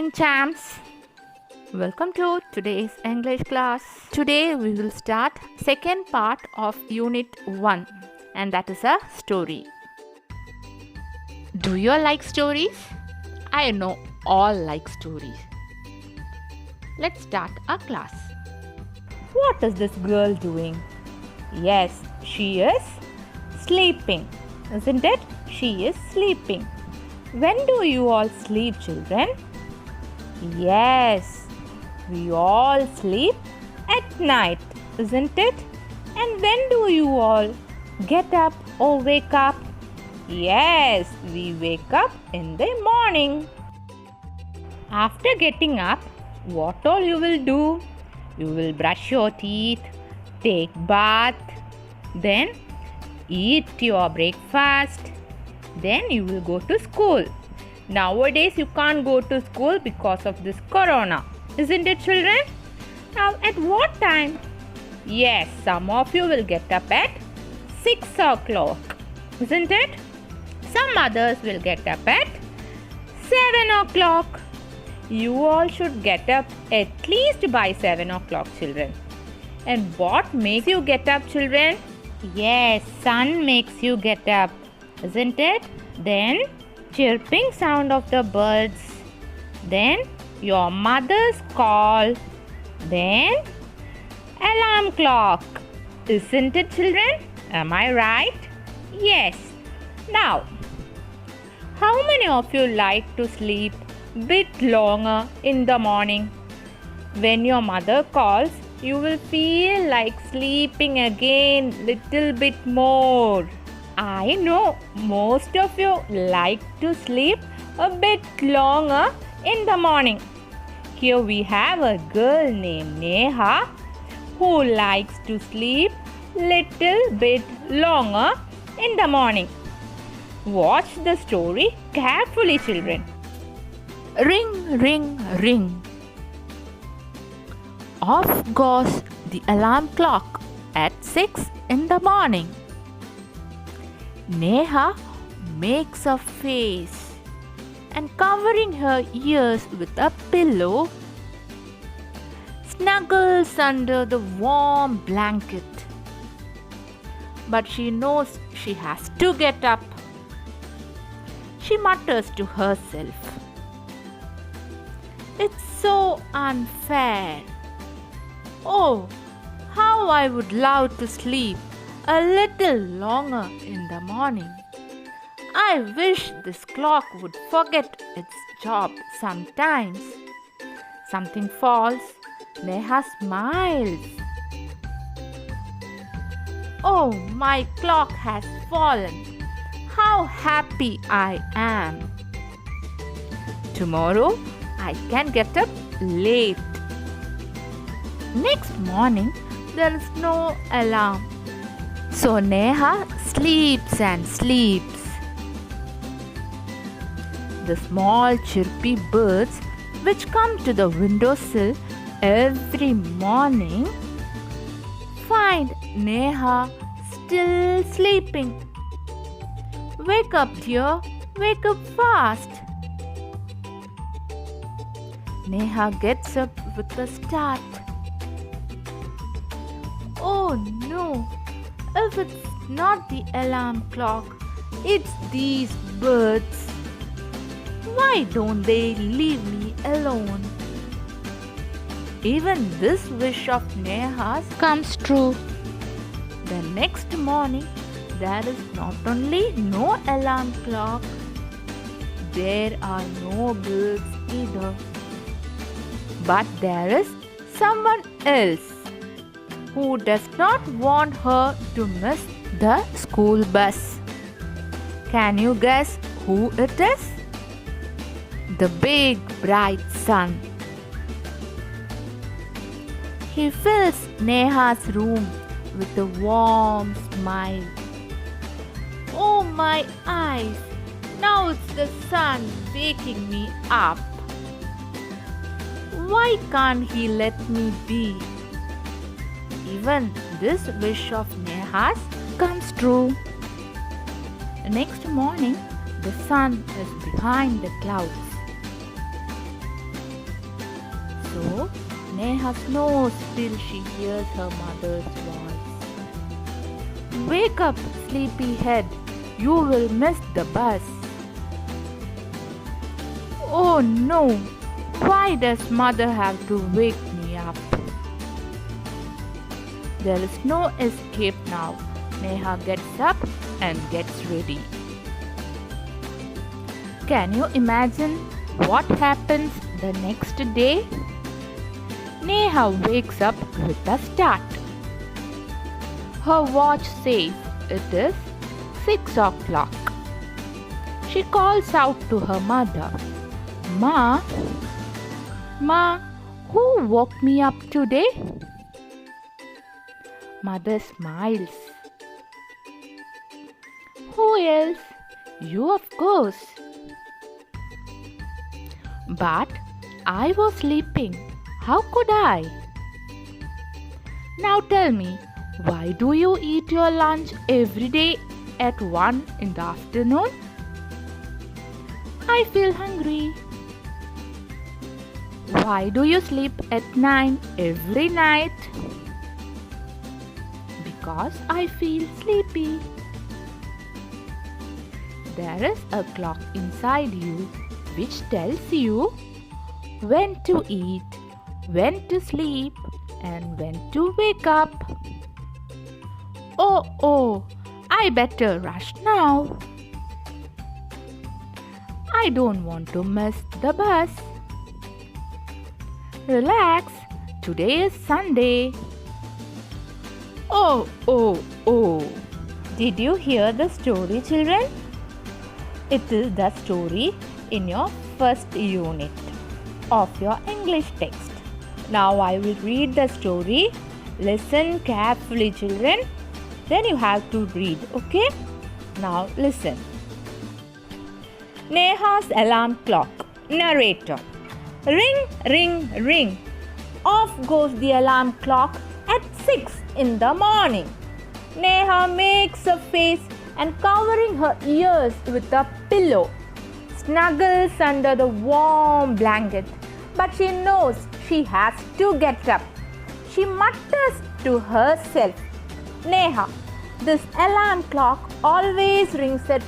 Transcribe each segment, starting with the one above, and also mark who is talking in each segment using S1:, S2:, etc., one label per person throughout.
S1: young champs. Welcome to today's English class. Today we will start second part of Unit 1 and that is a story. Do you all like stories? I know all like stories. Let's start our class. What is this girl doing? Yes, she is sleeping. Isn't it? She is sleeping. When do you all sleep, children? Yes, we all sleep at night, isn't it? And when do you all get up or wake up? Yes, we wake up in the morning. After getting up, what all you will do? You will brush your teeth, take bath, then eat your breakfast. Then you will go to school. Nowadays you can't go to school because of this corona. Isn't it, children? Now at what time? Yes, some of you will get up at 6 o'clock. Isn't it? Some others will get up at 7 o'clock. You all should get up at least by 7 o'clock, children. And what makes you get up, children? Yes, sun makes you get up. Isn't it? Then chirping sound of the birds. Then your mother's call. Then alarm clock. Isn't it, children? Am I right? Yes. Now, how many of you like to sleep bit longer in the morning? When your mother calls, you will feel like sleeping again little bit more. I know most of you like to sleep a bit longer in the morning. Here we have a girl named Neha who likes to sleep little bit longer in the morning. Watch the story carefully, children. Ring, ring, ring. Off goes the alarm clock at 6 in the morning. Neha makes a face and covering her ears with a pillow, snuggles under the warm blanket. But she knows she has to get up. She mutters to herself, "It's so unfair. Oh, how I would love to sleep a little longer in the morning. I wish this clock would forget its job sometimes." Something falls. Neha smiles. "Oh, my clock has fallen. How happy I am. Tomorrow I can get up late." Next morning there is no alarm. So Neha sleeps and sleeps. The small chirpy birds which come to the windowsill every morning find Neha still sleeping. "Wake up, dear, wake up fast." Neha gets up with a start. Oh no! If it's not the alarm clock, it's these birds. Why don't they leave me alone? Even this wish of Neha's comes true. The next morning, there is not only no alarm clock, there are no birds either. But there is someone else who does not want her to miss the school bus. Can you guess who it is? The big bright sun. He fills Neha's room with a warm smile. "Oh, my eyes! Now it's the sun waking me up. Why can't he let me be?" Even this wish of Neha's comes true. The next morning, the sun is behind the clouds. Neha snores till she hears her mother's voice. Wake up, sleepyhead. You will miss the bus. Oh no! Why does mother have to wake me up? There is no escape now. Neha gets up and gets ready. Can you imagine what happens the next day? Neha wakes up with a start. Her watch says it is 6 o'clock. She calls out to her mother, Ma, who woke me up today? Mother smiles. Who else? You, of course. But I was sleeping. How could I? Now tell me, why do you eat your lunch every day at 1 in the afternoon? I feel hungry. Why do you sleep at 9 every night? Because I feel sleepy. There is a clock inside you which tells you when to eat, when to sleep, and when to wake up. Oh, I better rush now. I don't want to miss the bus. Relax, today is Sunday. Oh. Did you hear the story, children? It is the story in your first unit of your English text. Now I will read the story. Listen carefully, children. Then you have to read, okay? Now listen. Neha's alarm clock. Narrator. Ring, ring, ring. Off goes the alarm clock at 6 in the morning. Neha makes a face and covering her ears with a pillow, snuggles under the warm blanket. But she knows she has to get up. She mutters to herself, Neha, this alarm clock always rings at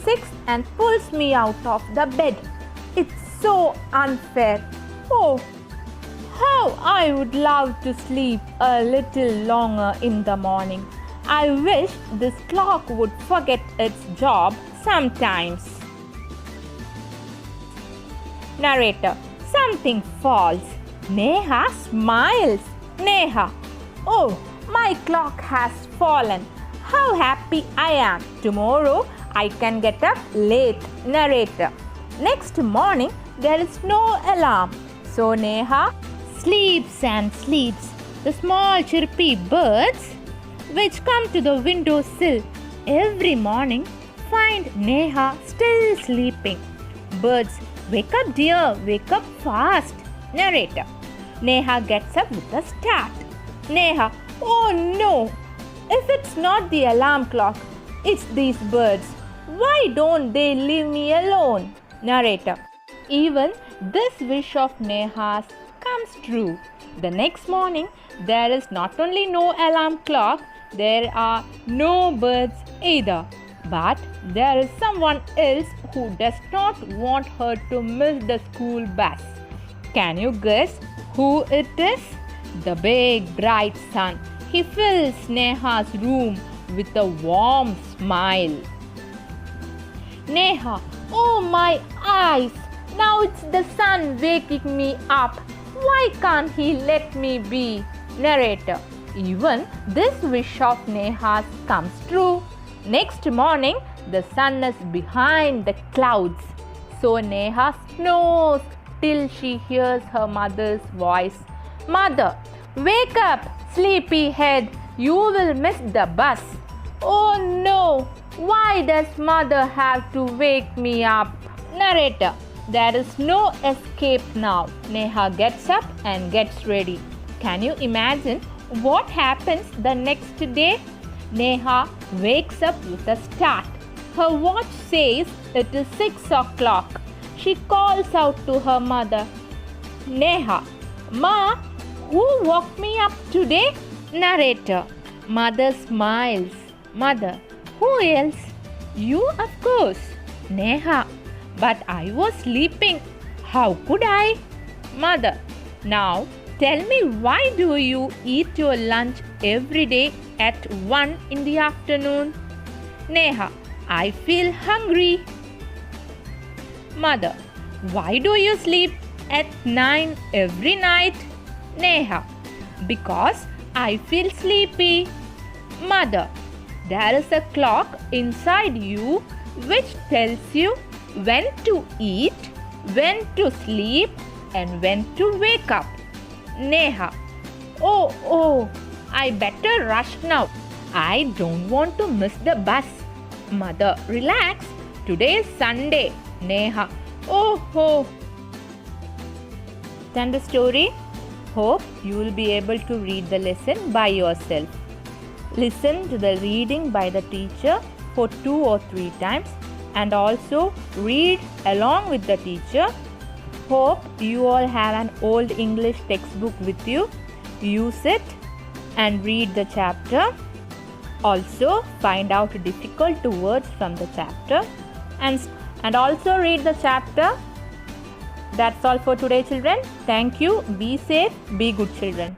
S1: 6 and pulls me out of the bed. It's so unfair. Oh, how I would love to sleep a little longer in the morning. I wish this clock would forget its job sometimes. Narrator. Something falls. Neha smiles. Neha. Oh, my clock has fallen. How happy I am. Tomorrow I can get up late. Narrator. Next morning there is no alarm. So Neha sleeps and sleeps. The small chirpy birds which come to the window sill every morning find Neha still sleeping. Birds, wake up dear, wake up fast. Narrator. Neha gets up with a start. Neha, oh no, if it's not the alarm clock, it's these birds. Why don't they leave me alone? Narrator. Even this wish of Neha's comes true. The next morning, there is not only no alarm clock, there are no birds either. But there is someone else who does not want her to miss the school bus. Can you guess who it is? The big bright sun. He fills Neha's room with a warm smile. Neha, oh my eyes! Now it's the sun waking me up. Why can't he let me be? Narrator. Even this wish of Neha's comes true. Next morning, the sun is behind the clouds. So Neha snores till she hears her mother's voice. Mother, wake up, sleepyhead. You will miss the bus. Oh no, why does mother have to wake me up? Narrator. There is no escape now. Neha gets up and gets ready. Can you imagine what happens the next day? Neha wakes up with a start. Her watch says it is 6 o'clock. She calls out to her mother, Neha, Ma, Who woke me up today? Narrator. Mother smiles. Mother. Who else? You, of course. Neha. But I was sleeping. How could I? Mother. Now tell me, why do you eat your lunch every day at 1 in the afternoon? Neha. I feel hungry. Mother. Why do you sleep at 9 every night? Neha. Because I feel sleepy. Mother. There is a clock inside you which tells you when to eat, when to sleep, and when to wake up. Neha. Oh, I better rush now. I don't want to miss the bus. Mother. Relax. Today is Sunday. Neha. Oh. Understand the story? Hope you will be able to read the lesson by yourself. Listen to the reading by the teacher for 2 or 3 times and also read along with the teacher. Hope you all have an old English textbook with you. Use it and read the chapter. Also find out difficult words from the chapter and also read the chapter. That's all for today, children. Thank you. Be safe. Be good children.